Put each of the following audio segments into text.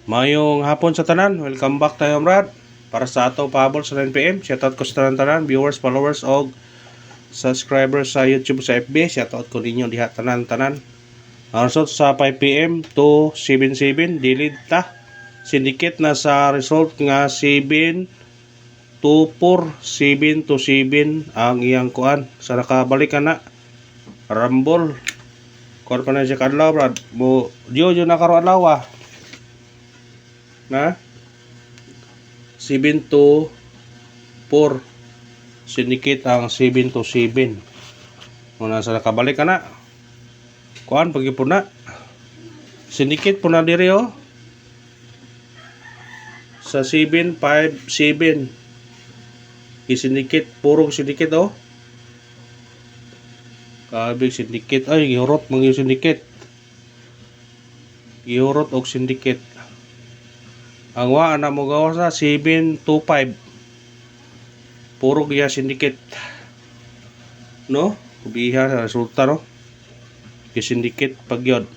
Mayong hapon sa tanan, welcome back tayo Brad. Para sa ato pahabol sa 9pm, shoutout ko sa tanan, viewers, followers og subscribers sa YouTube sa FB, shoutout ko ninyo diha tanan. Ang result sa 5pm to 77 dilid ta. Sindikit na sa result nga 7 to 4, 7 to 7 ang iyang kuan. Sa nakabalik ka na Rumble. Kuan pa na siya kadlaw Brad. Mo diyo na karon adlaw na 7 to 4 sinikit ang 7 to 7 muna sa nakabalik ka na kuan pagipon na sinikit po na diri sa 7 5 7 isinikit purong sinikit kabig sinikit ay gihurot mga sinikit gihurot og sinikit. Ang wa na mo gawa sa 725 puro giya sindikit no kubiha sa resulta no kisindikit pagyod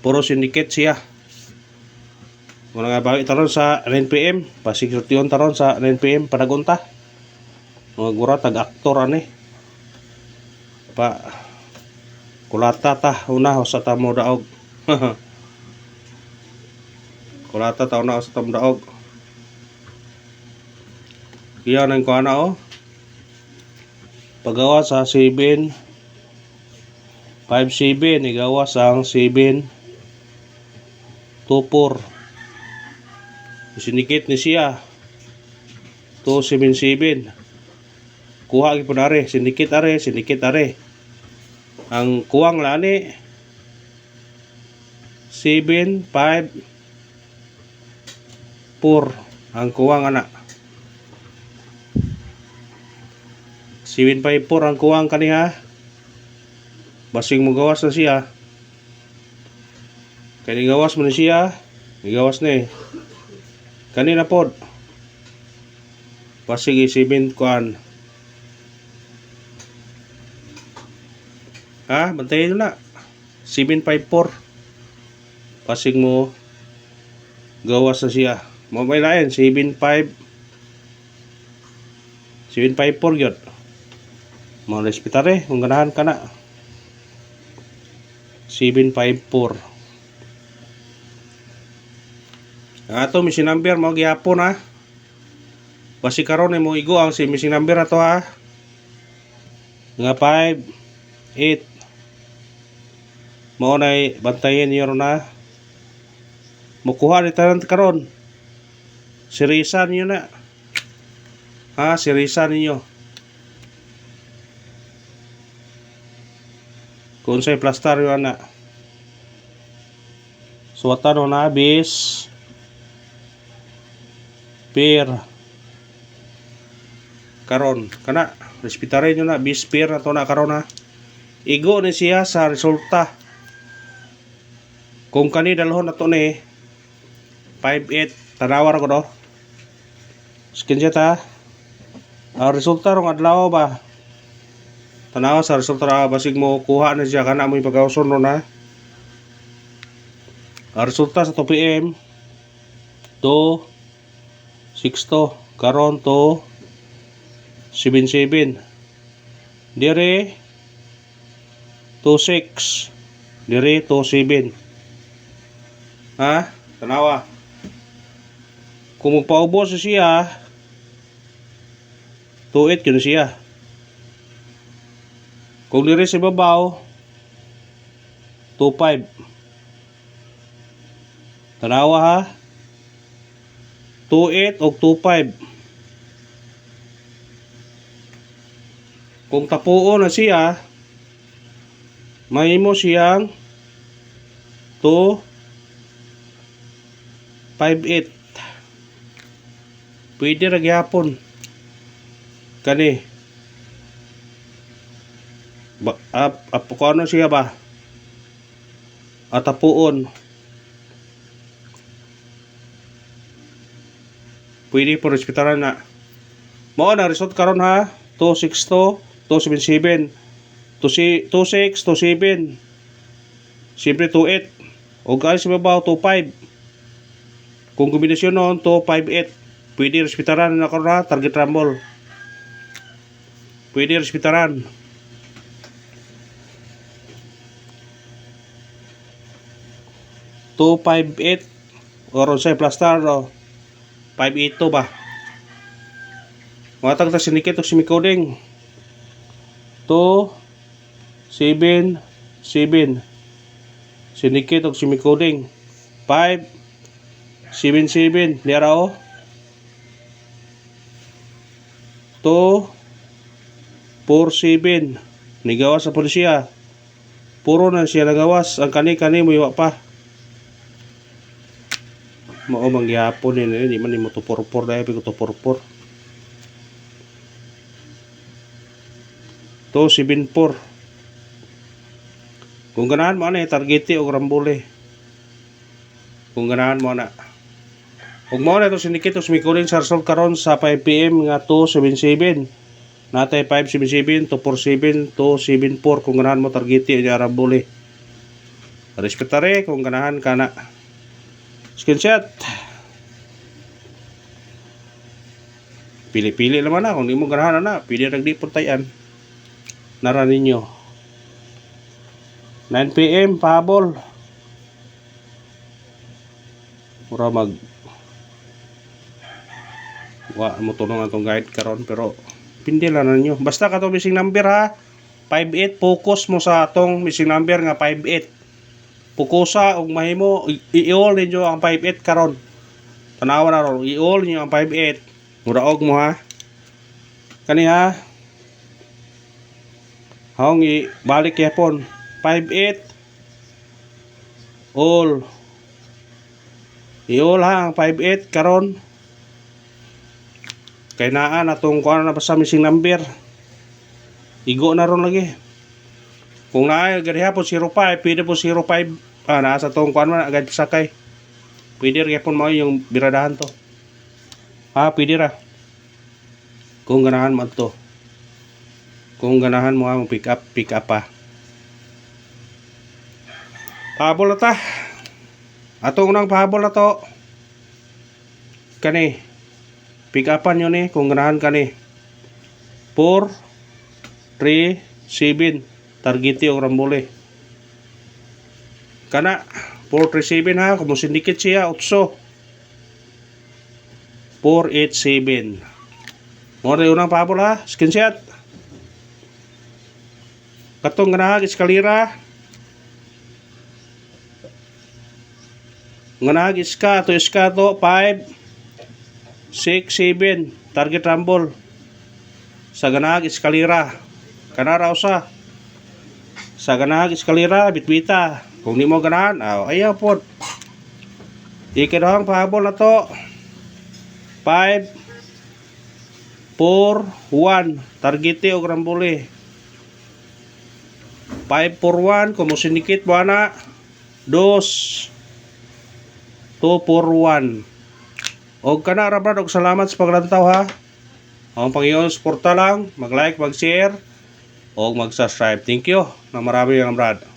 puro sindikit siya muna nga bawi taron sa 9pm pasigurtion taron sa 9pm panagunta mga gura tag aktor ani pa kulata ta una sa tamo daog kulata tao na sa tamdaog. Iyan ang kuana paggawa sa 7 5 7 igawa sang 7 2 4 sinikit ni siya 2 7 7 kuha gyud are sinikit are ang kuwang lani 7 5 4 ang kuwang anak 754 ang kuwang kaniha basing mo gawas na siya kani gawas mo na siya igawas na kanina pod basing 7 kuan bantayin na 754 basing mo gawas na siya mo may lain 754 gyud mo respetare kung ganahan ka na 754 ato missing number mo gihapon basi karon mo igo ang si missing number ato nga 5 8 mo nay bantayan niyo na mukuha ni tanan karon sirisan niyo na sirisan niyo kung sa'y plastar yun na suwatan na bis pair karon kana respetare nyo na bis pair na to na karon igo ni siya sa resulta kung kani dalhon na to ni 5-8 tanawar ko do screenshot ang resulta rong adlaw ba tanawa sa resulta basig mo kuha na siya kana mo ipagawson no na ang resulta sa 2pm to 6 karon to 77 dire to 6 dire to 7 tanawa kung magpaubos siya 2-8 yun siya kung dire sa babaw 2-5 tanawa 2-8 o 2-5 kung tapuon na siya mahimo siyang 2-5-8 pwede ra gyapon kani kung ano siya ba atapuon pwede po respetaran na mao na result karon 262 277 26 27 siyempre 28 O guys, mabaw 2.5. Kung kombinasyon noon, 2.5.8. Pwede respetaran na ako na target rumble. Pwede respetaran. To 5.8 or say plus star 5.8 to ba? Matag ta sinikit o simicoding. 2.7.7 sinikit o simicoding. 5.7.7 lera o. 2.4.7 nigawas sa polisiya. Puro na siya nagawas. Ang kani-kani mo iwa pa. Mao mangyapon ni di man mo to porpor dai ko to porpor. 2.7.4 kung ganahan mo na targeti o rambole. Kung ganahan mo na. Ug mao na to sinikit os mikuling sa result karon sa 5 PM nga 2.77. Natay 5.77 to 4.7 to 7.4 kung ganahan mo targeti o rambole. Respetare kung ganahan kana. Screenshot. Pili-pili naman na kung di mo ganahan na, pili nagdi puntayan. Nara ninyo. 9 PM pahabol. Mura mag mo tulong atong guide karon pero pindi lang na ninyo. Basta kato missing number ha. 5.8 focus mo sa atong missing number nga 5.8. Pukusa og mahimo i-all ninyo ang 5.8 karon. Tanawa na ron, i-all ninyo ang 5.8. Muraog mo ha. Kani ha. Haong i-balik yapon. 5.8 all. I-all ha ang 5.8 karon. Kay naa atong kuan na sa missing number. Igo na ron lagi. Kung naay gani hapon 05, pwede po 05. Nasa tong kuan man agad sakay. Pwede rin po mo yung biradahan to. Pwede ra. Kung ganahan mo to. Kung ganahan mo ang pick up pa. Pahabol na ta. Atong unang pahabol na to. Kani. Pick upan nyo ni kung ganahan kani. 4, 3, 7. Targeti o rambole. Kana 437 ha, kung sindikit siya 8. 487. Mo rin unang pahabol ha, screenshot. Katong ganahag eskalira. Ganahag iska to 5, 6, 7 target rumble. Sa ganahag eskalira. Kana raw sa ganahag eskalira bitbita. Kung di mo ganahan, ayaw po. Ikinahang pahabol na to. 5, 4, 1. Targeti o rambole. 5, 4, 1. Kung mo sinikit mo na. 2, 4, 1. O kana rabrad, og salamat sa paglantaw ha. Ang Panginoon, suporta lang. Mag-like, mag-share, o mag-subscribe. Thank you. Na marami ang brad.